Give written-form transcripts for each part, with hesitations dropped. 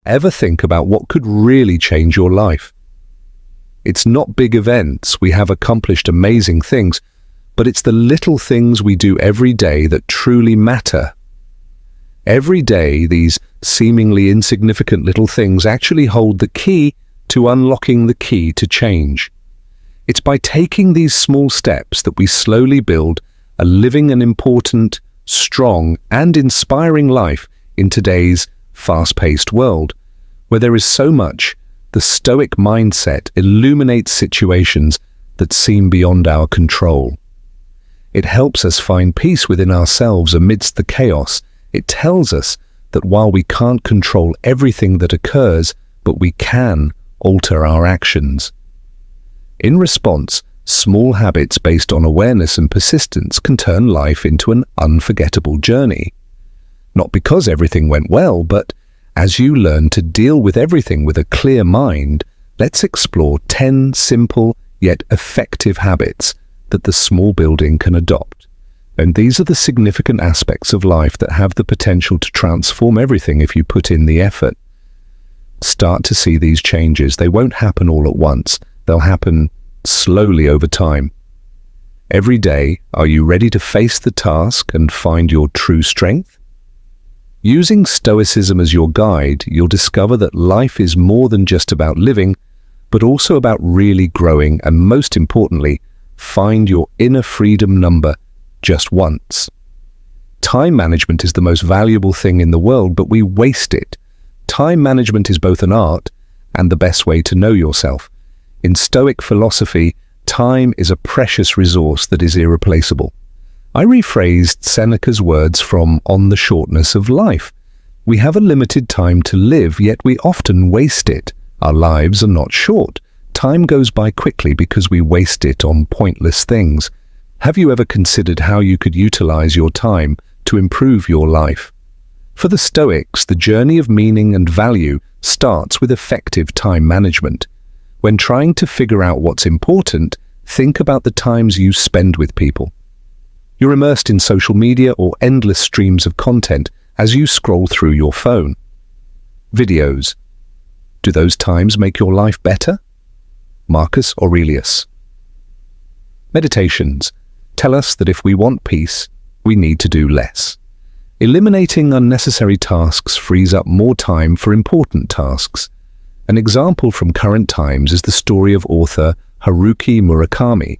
ever think about what could really change your life? It's not big events, we have accomplished amazing things, but it's the little things we do every day that truly matter. Every day, these seemingly insignificant little things actually hold the key to unlocking the key to change. It's by taking these small steps that we slowly build a living and important, strong and inspiring life in today's fast-paced world, where there is so much. The Stoic mindset illuminates situations that seem beyond our control. It helps us find peace within ourselves amidst the chaos. It tells us that while we can't control everything that occurs, but we can alter our actions. In response, small habits based on awareness and persistence can turn life into an unforgettable journey. Not because everything went well, but as you learn to deal with everything with a clear mind, let's explore 10 simple yet effective habits that the small building can adopt. And these are the significant aspects of life that have the potential to transform everything if you put in the effort. Start to see these changes. They won't happen all at once. They'll happen slowly over time. Every day, are you ready to face the task and find your true strength? Using Stoicism as your guide, you'll discover that life is more than just about living, but also about really growing and, most importantly, find your inner freedom number just once. Time management is the most valuable thing in the world, but we waste it. Time management is both an art and the best way to know yourself. In Stoic philosophy, time is a precious resource that is irreplaceable. I rephrased Seneca's words from On the Shortness of Life. We have a limited time to live, yet we often waste it. Our lives are not short. Time goes by quickly because we waste it on pointless things. Have you ever considered how you could utilize your time to improve your life? For the Stoics, the journey of meaning and value starts with effective time management. When trying to figure out what's important, think about the times you spend with people. You're immersed in social media or endless streams of content as you scroll through your phone. Videos. Do those times make your life better? Marcus Aurelius. Meditations tell us that if we want peace, we need to do less. Eliminating unnecessary tasks frees up more time for important tasks. An example from current times is the story of author Haruki Murakami.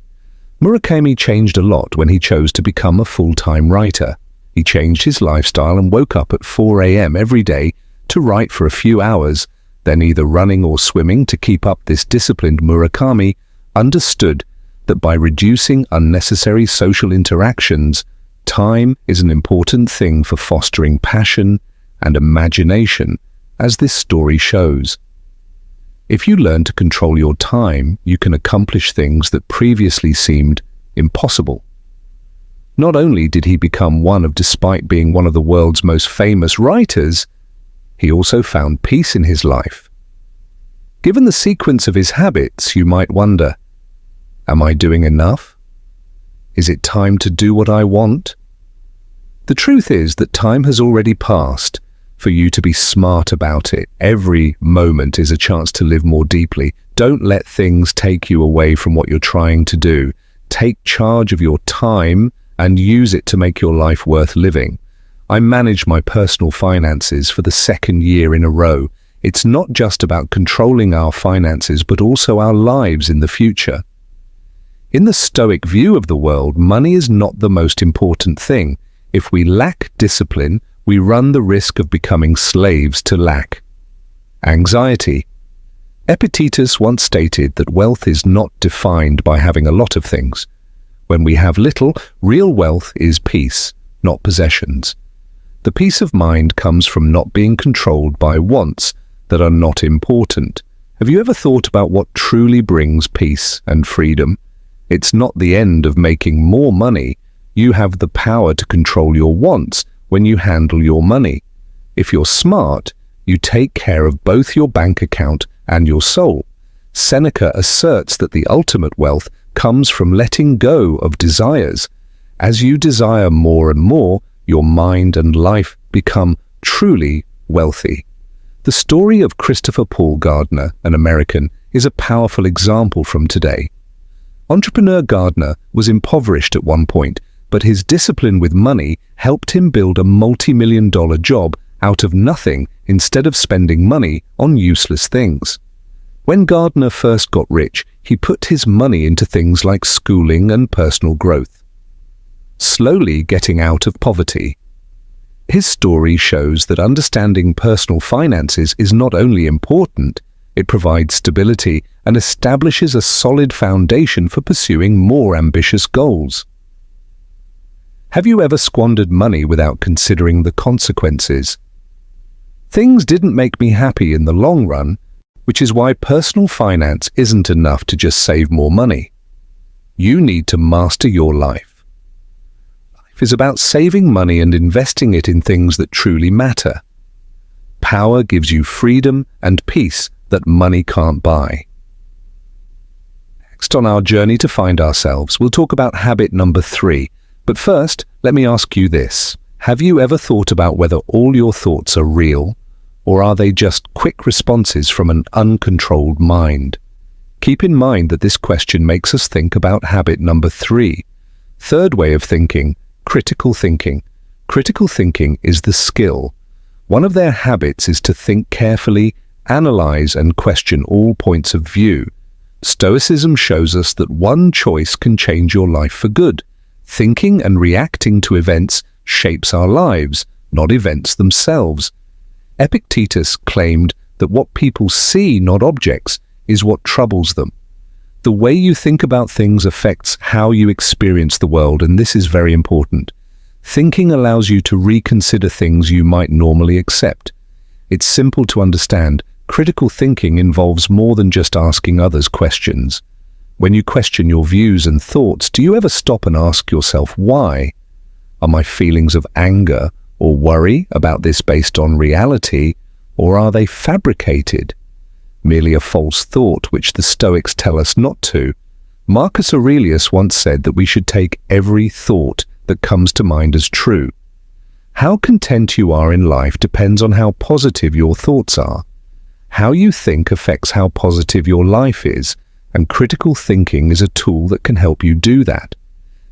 Murakami changed a lot when he chose to become a full-time writer. He changed his lifestyle and woke up at 4 a.m. every day to write for a few hours, then either running or swimming to keep up. This disciplined Murakami understood that by reducing unnecessary social interactions, time is an important thing for fostering passion and imagination, as this story shows. If you learn to control your time, you can accomplish things that previously seemed impossible. Not only did he become despite being one of the world's most famous writers, he also found peace in his life. Given the sequence of his habits, you might wonder, am I doing enough? Is it time to do what I want? The truth is that time has already passed for you to be smart about it. Every moment is a chance to live more deeply. Don't let things take you away from what you're trying to do. Take charge of your time and use it to make your life worth living. I manage my personal finances for the second year in a row. It's not just about controlling our finances, but also our lives in the future. In the Stoic view of the world, money is not the most important thing. If we lack discipline, we run the risk of becoming slaves to lack. Anxiety. Epictetus once stated that wealth is not defined by having a lot of things. When we have little, real wealth is peace, not possessions. The peace of mind comes from not being controlled by wants that are not important. Have you ever thought about what truly brings peace and freedom? It's not the end of making more money. You have the power to control your wants when you handle your money. If you're smart, you take care of both your bank account and your soul. Seneca asserts that the ultimate wealth comes from letting go of desires. As you desire more and more, your mind and life become truly wealthy. The The story of Christopher Paul Gardner, an American, is a powerful example from today. Entrepreneur Gardner was impoverished at one point, but his discipline with money helped him build a multi-million-dollar job out of nothing instead of spending money on useless things. When Gardner first got rich, he put his money into things like schooling and personal growth, slowly getting out of poverty. His story shows that understanding personal finances is not only important, it provides stability and establishes a solid foundation for pursuing more ambitious goals. Have you ever squandered money without considering the consequences? Things didn't make me happy in the long run, which is why personal finance isn't enough to just save more money. You need to master your life. Life is about saving money and investing it in things that truly matter. Power gives you freedom and peace that money can't buy. Next on our journey to find ourselves, we'll talk about habit number 3. But first, let me ask you this. Have you ever thought about whether all your thoughts are real, or are they just quick responses from an uncontrolled mind? Keep in mind that this question makes us think about habit number 3. Third way of thinking, critical thinking. Critical thinking is the skill. One of their habits is to think carefully, analyze and question all points of view. Stoicism shows us that one choice can change your life for good. Thinking and reacting to events shapes our lives, not events themselves. Epictetus claimed that what people see, not objects, is what troubles them. The way you think about things affects how you experience the world, and this is very important. Thinking allows you to reconsider things you might normally accept. It's simple to understand. Critical thinking involves more than just asking others questions. When you question your views and thoughts, do you ever stop and ask yourself why? Are my feelings of anger or worry about this based on reality, or are they fabricated? Merely a false thought which the Stoics tell us not to. Marcus Aurelius once said that we should take every thought that comes to mind as true. How content you are in life depends on how positive your thoughts are. How you think affects how positive your life is, and critical thinking is a tool that can help you do that.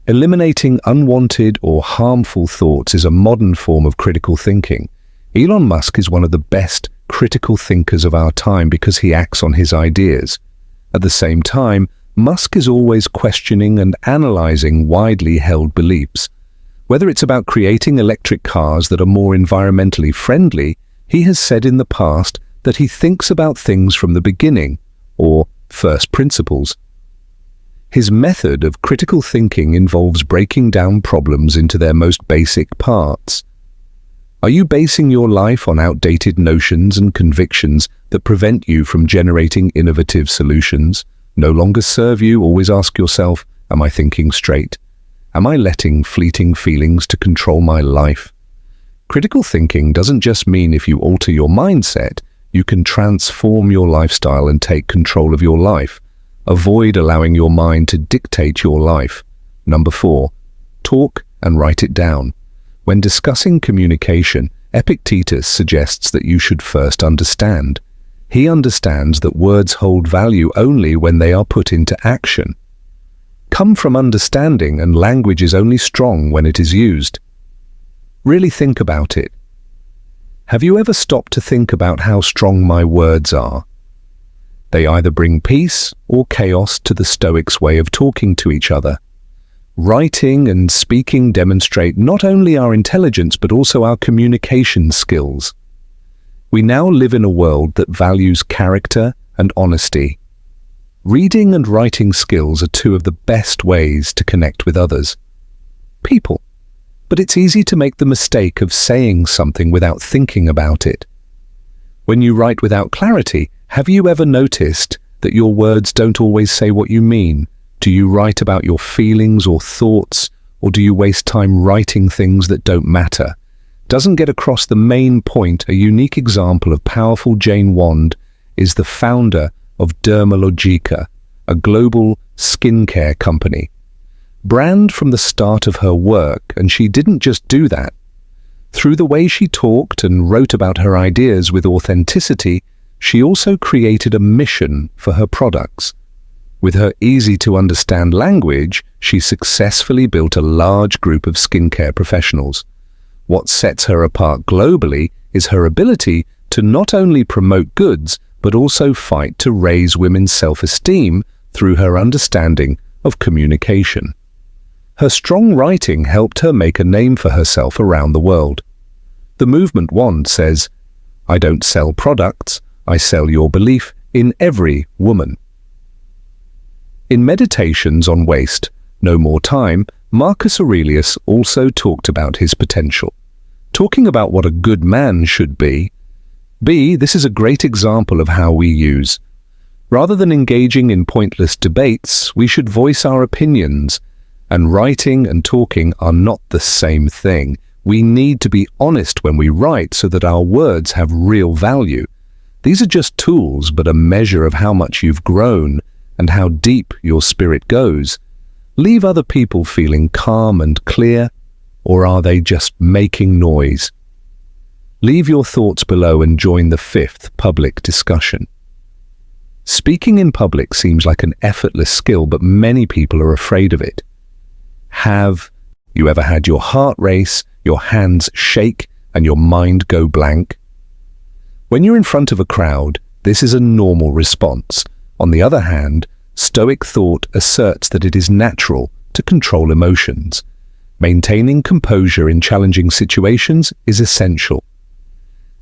Eliminating unwanted or harmful thoughts is a modern form of critical thinking. Elon Musk is one of the best critical thinkers of our time because he acts on his ideas. At the same time, Musk is always questioning and analyzing widely held beliefs. Whether it's about creating electric cars that are more environmentally friendly, he has said in the past that he thinks about things from the beginning, or first principles. His method of critical thinking involves breaking down problems into their most basic parts. Are you basing your life on outdated notions and convictions that prevent you from generating innovative solutions? No longer serve you? Always ask yourself, am I thinking straight? Am I letting fleeting feelings to control my life? Critical thinking doesn't just mean if you alter your mindset, you can transform your lifestyle and take control of your life. Avoid allowing your mind to dictate your life. Number 4, talk and write it down. When discussing communication, Epictetus suggests that you should first understand. He understands that words hold value only when they are put into action. Come from understanding, and language is only strong when it is used. Really think about it. Have you ever stopped to think about how strong my words are? They either bring peace or chaos to the Stoics' way of talking to each other. Writing and speaking demonstrate not only our intelligence but also our communication skills. We now live in a world that values character and honesty. Reading and writing skills are two of the best ways to connect with others. People. But it's easy to make the mistake of saying something without thinking about it. When you write without clarity, have you ever noticed that your words don't always say what you mean? Do you write about your feelings or thoughts, or do you waste time writing things that don't matter? Doesn't get across the main point. A unique example of powerful Jane Wand is the founder of Dermalogica, a global skincare company. Brand from the start of her work, and she didn't just do that. Through the way she talked and wrote about her ideas with authenticity, she also created a mission for her products. With her easy-to-understand language, she successfully built a large group of skincare professionals. What sets her apart globally is her ability to not only promote goods, but also fight to raise women's self-esteem through her understanding of communication. Her strong writing helped her make a name for herself around the world. The movement one says, "I don't sell products, I sell your belief in every woman." In Meditations on Waste, No More Time, Marcus Aurelius also talked about his potential. Talking about what a good man should be, this is a great example of how we use. Rather than engaging in pointless debates, we should voice our opinions, and writing and talking are not the same thing. We need to be honest when we write so that our words have real value. These are just tools, but a measure of how much you've grown and how deep your spirit goes. Leave other people feeling calm and clear, or are they just making noise? Leave your thoughts below and join the 5th public discussion. Speaking in public seems like an effortless skill, but many people are afraid of it. Have you ever had your heart race, your hands shake, and your mind go blank? When you're in front of a crowd, this is a normal response. On the other hand, Stoic thought asserts that it is natural to control emotions. Maintaining composure in challenging situations is essential.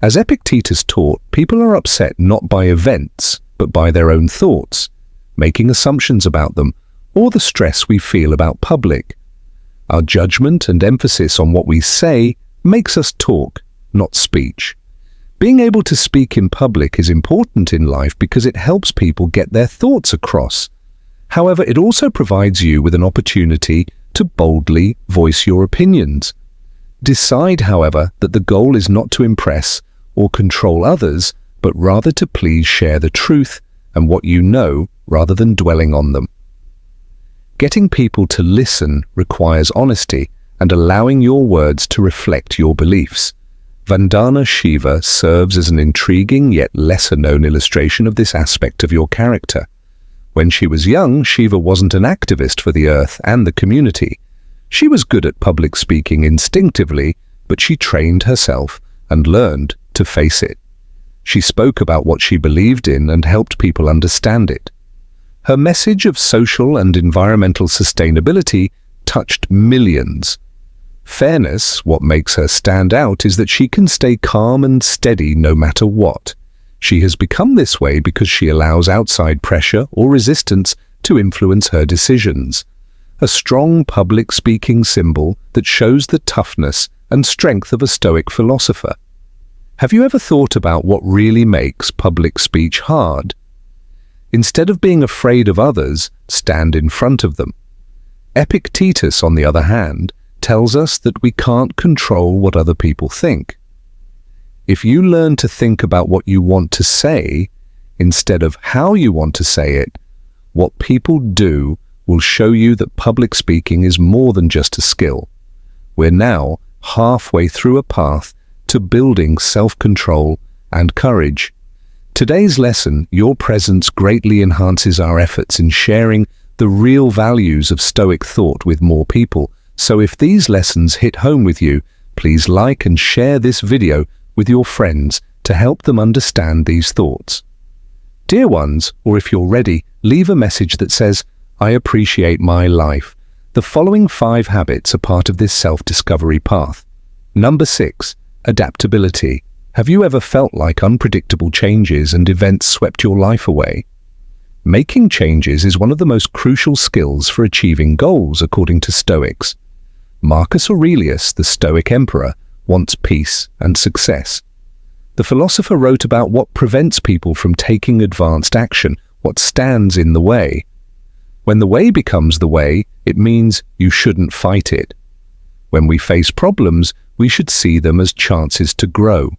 As Epictetus taught, people are upset not by events, but by their own thoughts, making assumptions about them, or the stress we feel about public. Our judgment and emphasis on what we say makes us talk, not speech. Being able to speak in public is important in life because it helps people get their thoughts across. However, it also provides you with an opportunity to boldly voice your opinions. Decide, however, that the goal is not to impress or control others, but rather to please share the truth and what you know rather than dwelling on them. Getting people to listen requires honesty and allowing your words to reflect your beliefs. Vandana Shiva serves as an intriguing yet lesser-known illustration of this aspect of your character. When she was young, Shiva wasn't an activist for the earth and the community. She was good at public speaking instinctively, but she trained herself and learned to face it. She spoke about what she believed in and helped people understand it. Her message of social and environmental sustainability touched millions. Fairness, what makes her stand out, is that she can stay calm and steady no matter what. She has become this way because she allows outside pressure or resistance to influence her decisions. A strong public speaking symbol that shows the toughness and strength of a Stoic philosopher. Have you ever thought about what really makes public speech hard? Instead of being afraid of others, stand in front of them. Epictetus, on the other hand, tells us that we can't control what other people think. If you learn to think about what you want to say, instead of how you want to say it, what people do will show you that public speaking is more than just a skill. We're now halfway through a path to building self-control and courage. Today's lesson, your presence, greatly enhances our efforts in sharing the real values of Stoic thought with more people. So if these lessons hit home with you, please like and share this video with your friends to help them understand these thoughts. Dear ones, or if you're ready, leave a message that says, "I appreciate my life." The following 5 habits are part of this self-discovery path. Number 6, adaptability. Have you ever felt like unpredictable changes and events swept your life away? Making changes is one of the most crucial skills for achieving goals, according to Stoics. Marcus Aurelius, the Stoic emperor, wants peace and success. The philosopher wrote about what prevents people from taking advanced action, what stands in the way. When the way becomes the way, it means you shouldn't fight it. When we face problems, we should see them as chances to grow.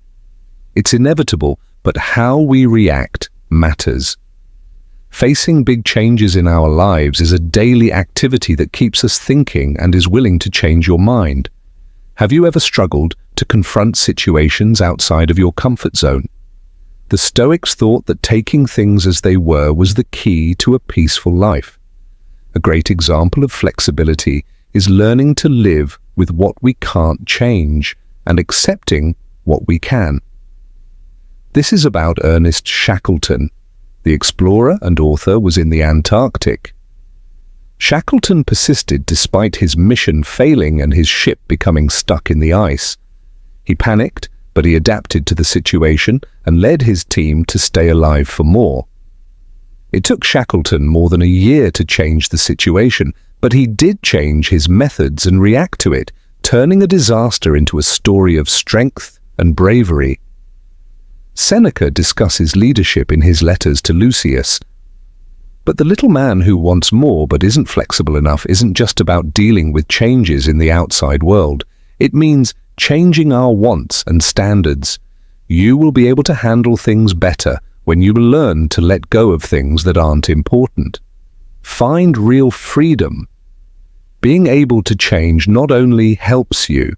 It's inevitable, but how we react matters. Facing big changes in our lives is a daily activity that keeps us thinking and is willing to change your mind. Have you ever struggled to confront situations outside of your comfort zone. The Stoics thought that taking things as they were was the key to a peaceful life. A great example of flexibility is learning to live with what we can't change and accepting what we can. This is about Ernest Shackleton. The explorer and author was in the Antarctic. Shackleton persisted despite his mission failing and his ship becoming stuck in the ice. He panicked, but he adapted to the situation and led his team to stay alive for more. It took Shackleton more than a year to change the situation, but he did change his methods and react to it, turning a disaster into a story of strength and bravery. Seneca discusses leadership in his letters to Lucius. But the little man who wants more but isn't flexible enough isn't just about dealing with changes in the outside world. It means changing our wants and standards. You will be able to handle things better when you learn to let go of things that aren't important. Find real freedom. Being able to change not only helps you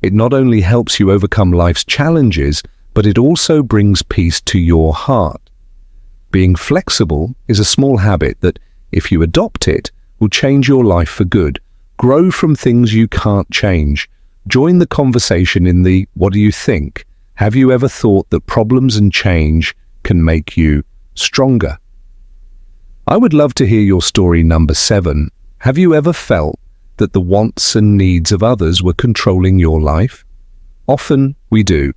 overcome life's challenges, but it also brings peace to your heart. Being flexible is a small habit that, if you adopt it, will change your life for good. Grow from things you can't change. Join the conversation in the "What do you think?" Have you ever thought that problems and change can make you stronger? I would love to hear your story number 7. Have you ever felt that the wants and needs of others were controlling your life? Often we do.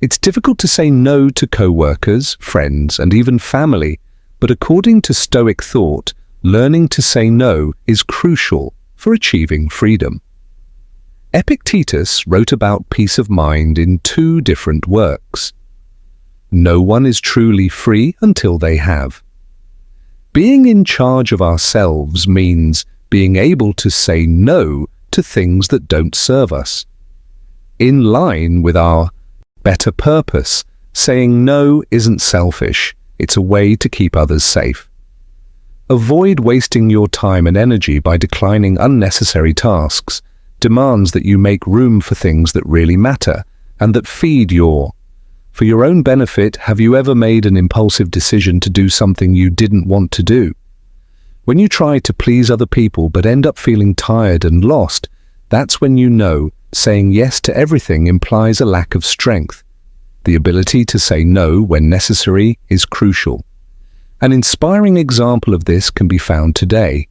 It's difficult to say no to co-workers, friends, and even family, but according to Stoic thought, learning to say no is crucial for achieving freedom. Epictetus wrote about peace of mind in 2 different works. No one is truly free until they have. Being in charge of ourselves means being able to say no to things that don't serve us. In line with our better purpose, saying no isn't selfish, it's a way to keep others safe. Avoid wasting your time and energy by declining unnecessary tasks. Demands that you make room for things that really matter and that feed for your own benefit. Have you ever made an impulsive decision to do something you didn't want to do? When you try to please other people but end up feeling tired and lost, that's when you know saying yes to everything implies a lack of strength. The ability to say no when necessary is crucial. An inspiring example of this can be found today.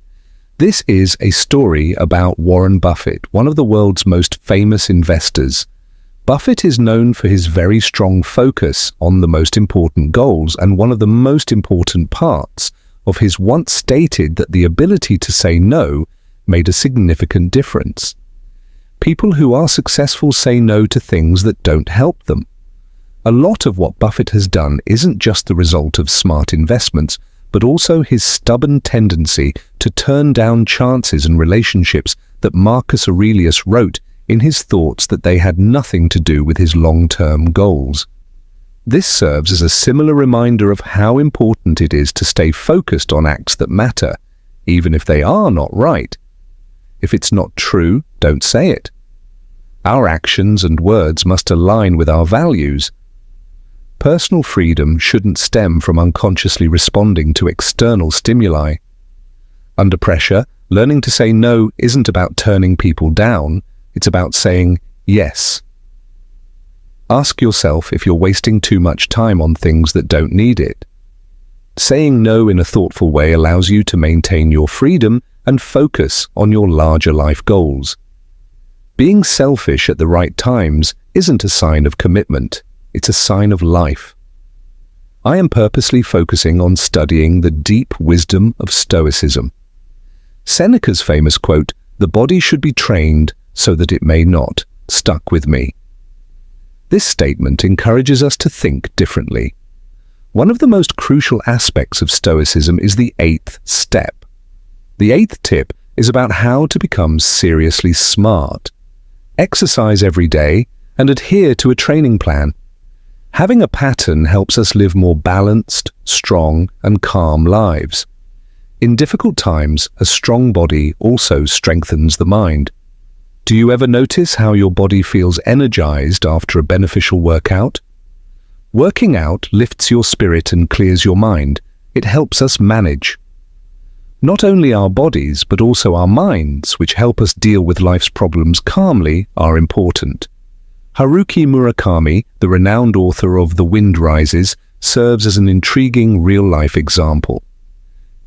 This is a story about Warren Buffett, one of the world's most famous investors. Buffett is known for his very strong focus on the most important goals, and one of the most important parts of his once stated that the ability to say no made a significant difference. People who are successful say no to things that don't help them. A lot of what Buffett has done isn't just the result of smart investments, but also his stubborn tendency to turn down chances and relationships that Marcus Aurelius wrote in his thoughts that they had nothing to do with his long-term goals. This serves as a similar reminder of how important it is to stay focused on acts that matter, even if they are not right. If it's not true, don't say it. Our actions and words must align with our values. Personal freedom shouldn't stem from unconsciously responding to external stimuli. Under pressure, learning to say no isn't about turning people down, it's about saying yes. Ask yourself if you're wasting too much time on things that don't need it. Saying no in a thoughtful way allows you to maintain your freedom and focus on your larger life goals. Being selfish at the right times isn't a sign of commitment, it's a sign of life. I am purposely focusing on studying the deep wisdom of Stoicism. Seneca's famous quote, "The body should be trained so that it may not," stuck with me. This statement encourages us to think differently. One of the most crucial aspects of Stoicism is the 8th step. The 8th tip is about how to become seriously smart. Exercise every day and adhere to a training plan. Having a pattern helps us live more balanced, strong, and calm lives. In difficult times, a strong body also strengthens the mind. Do you ever notice how your body feels energized after a beneficial workout? Working out lifts your spirit and clears your mind. It helps us manage. Not only our bodies, but also our minds, which help us deal with life's problems calmly, are important. Haruki Murakami, the renowned author of The Wind Rises, serves as an intriguing real-life example.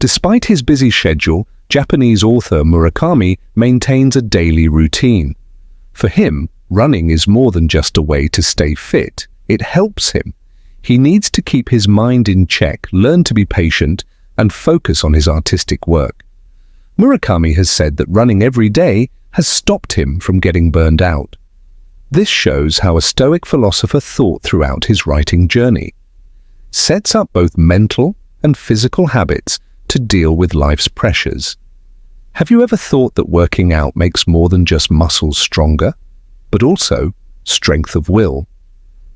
Despite his busy schedule, Japanese author Murakami maintains a daily routine. For him, running is more than just a way to stay fit. It helps him. He needs to keep his mind in check, learn to be patient, and focus on his artistic work. Murakami has said that running every day has stopped him from getting burned out. This shows how a Stoic philosopher thought throughout his writing journey. Sets up both mental and physical habits to deal with life's pressures. Have you ever thought that working out makes more than just muscles stronger, but also strength of will?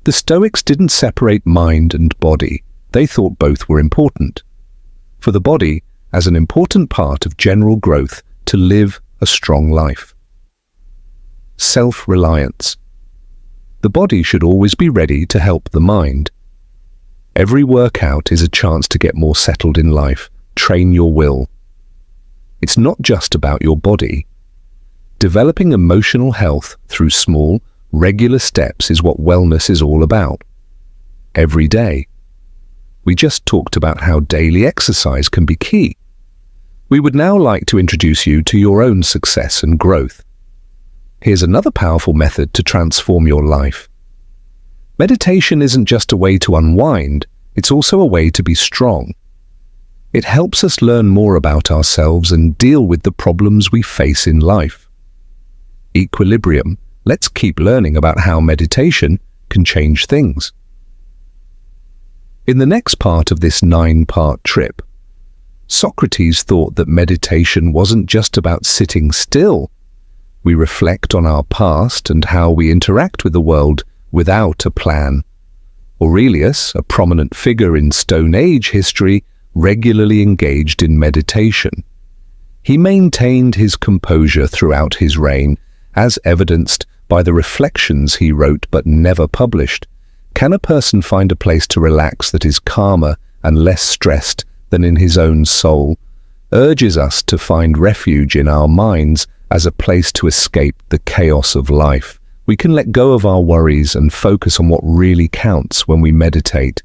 The Stoics didn't separate mind and body. They thought both were important. For the body, as an important part of general growth to live a strong life. Self-reliance. The body should always be ready to help the mind. Every workout is a chance to get more settled in life, train your will. It's not just about your body. Developing emotional health through small, regular steps is what wellness is all about. Every day. We just talked about how daily exercise can be key. We would now like to introduce you to your own success and growth. Here's another powerful method to transform your life. Meditation isn't just a way to unwind, it's also a way to be strong. It helps us learn more about ourselves and deal with the problems we face in life. Equilibrium. Let's keep learning about how meditation can change things. In the next part of this 9-part trip, Socrates thought that meditation wasn't just about sitting still. We reflect on our past and how we interact with the world without a plan. Aurelius, a prominent figure in Stone Age history, regularly engaged in meditation. He maintained his composure throughout his reign, as evidenced by the reflections he wrote but never published. Can a person find a place to relax that is calmer and less stressed than in his own soul? Urges us to find refuge in our minds as a place to escape the chaos of life. We can let go of our worries and focus on what really counts when we meditate.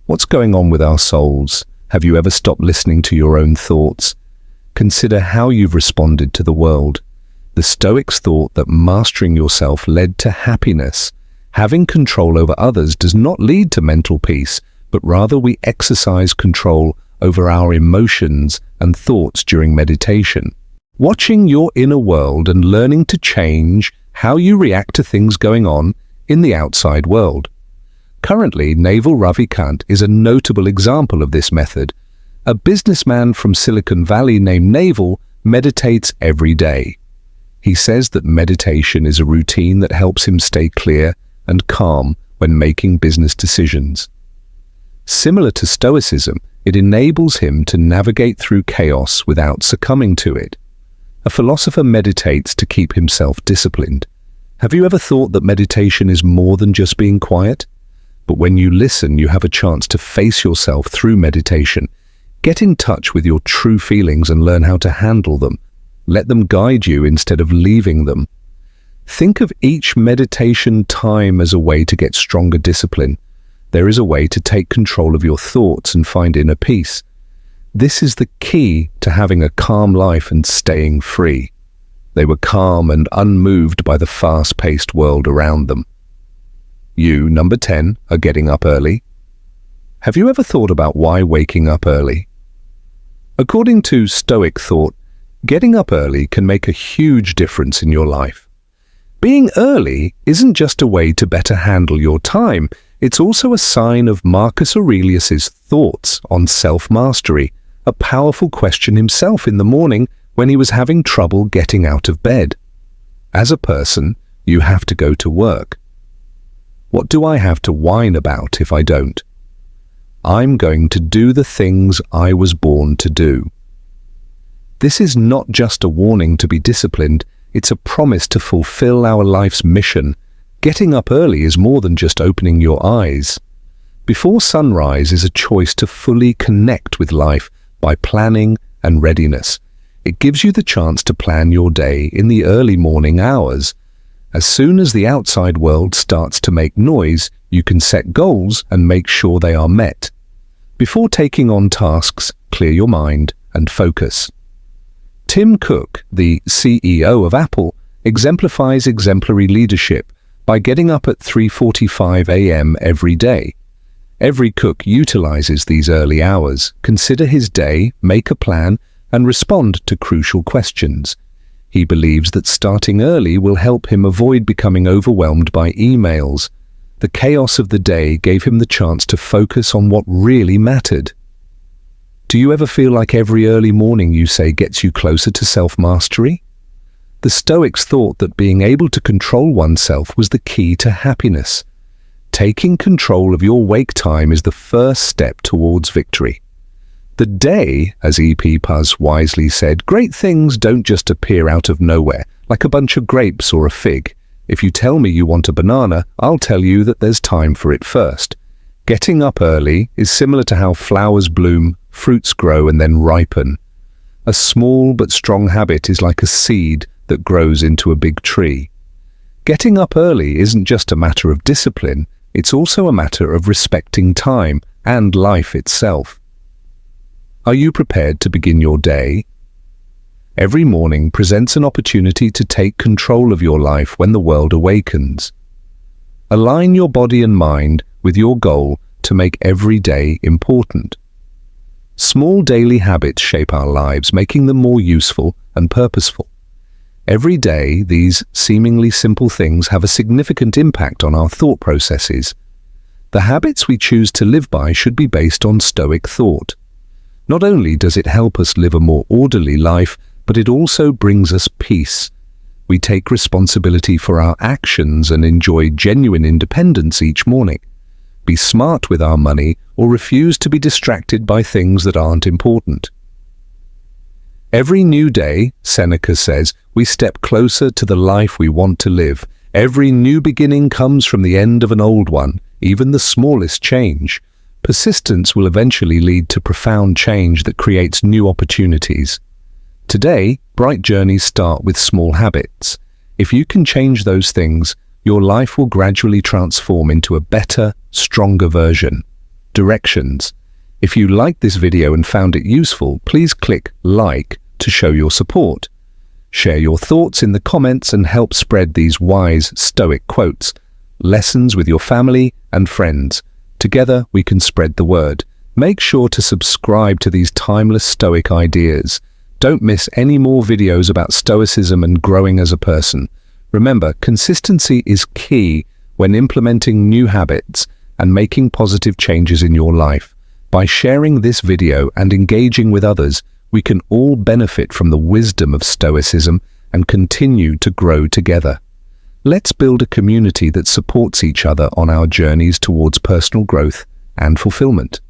What's going on with our souls? Have you ever stopped listening to your own thoughts? Consider how you've responded to the world. The Stoics thought that mastering yourself led to happiness. Having control over others does not lead to mental peace, but rather we exercise control over our emotions and thoughts during meditation. Watching your inner world and learning to change how you react to things going on in the outside world. Currently, Naval Ravikant is a notable example of this method. A businessman from Silicon Valley named Naval meditates every day. He says that meditation is a routine that helps him stay clear and calm when making business decisions. Similar to Stoicism, it enables him to navigate through chaos without succumbing to it. A philosopher meditates to keep himself disciplined. Have you ever thought that meditation is more than just being quiet? But when you listen, you have a chance to face yourself through meditation. Get in touch with your true feelings and learn how to handle them. Let them guide you instead of leaving them. Think of each meditation time as a way to get stronger discipline. There is a way to take control of your thoughts and find inner peace. This is the key to having a calm life and staying free. They were calm and unmoved by the fast-paced world around them. You, number 10, are getting up early. Have you ever thought about why waking up early? According to Stoic thought, getting up early can make a huge difference in your life. Being early isn't just a way to better handle your time, it's also a sign of Marcus Aurelius's thoughts on self-mastery, a powerful question himself in the morning when he was having trouble getting out of bed. As a person, you have to go to work. What do I have to whine about if I don't? I'm going to do the things I was born to do. This is not just a warning to be disciplined, It's a promise to fulfill our life's mission. Getting up early is more than just opening your eyes. Before sunrise is a choice to fully connect with life by planning and readiness. It gives you the chance to plan your day in the early morning hours. As soon as the outside world starts to make noise, you can set goals and make sure they are met. Before taking on tasks, clear your mind and focus. Tim Cook, the CEO of Apple, exemplifies exemplary leadership by getting up at 3:45 a.m. every day. Every Cook utilizes these early hours, consider his day, make a plan, and respond to crucial questions. He believes that starting early will help him avoid becoming overwhelmed by emails. The chaos of the day gave him the chance to focus on what really mattered. Do you ever feel like every early morning you say gets you closer to self-mastery? The Stoics thought that being able to control oneself was the key to happiness. Taking control of your wake time is the first step towards victory. The day, as E.P. Puz wisely said, great things don't just appear out of nowhere, like a bunch of grapes or a fig. If you tell me you want a banana, I'll tell you that there's time for it first. Getting up early is similar to how flowers bloom, fruits grow and then ripen. A small but strong habit is like a seed that grows into a big tree. Getting up early isn't just a matter of discipline, it's also a matter of respecting time and life itself. Are you prepared to begin your day? Every morning presents an opportunity to take control of your life when the world awakens. Align your body and mind with your goal to make every day important. Small daily habits shape our lives, making them more useful and purposeful. Every day, these seemingly simple things have a significant impact on our thought processes. The habits we choose to live by should be based on Stoic thought. Not only does it help us live a more orderly life, but it also brings us peace. We take responsibility for our actions and enjoy genuine independence each morning. Be smart with our money or refuse to be distracted by things that aren't important. Every new day, Seneca says, we step closer to the life we want to live. Every new beginning comes from the end of an old one, even the smallest change. Persistence will eventually lead to profound change that creates new opportunities. Today, bright journeys start with small habits. If you can change those things, your life will gradually transform into a better, stronger version. Directions. If you liked this video and found it useful, please click like to show your support. Share your thoughts in the comments and help spread these wise Stoic quotes, lessons with your family and friends. Together we can spread the word. Make sure to subscribe to these timeless Stoic ideas. Don't miss any more videos about Stoicism and growing as a person. Remember, consistency is key when implementing new habits and making positive changes in your life. By sharing this video and engaging with others, we can all benefit from the wisdom of Stoicism and continue to grow together. Let's build a community that supports each other on our journeys towards personal growth and fulfillment.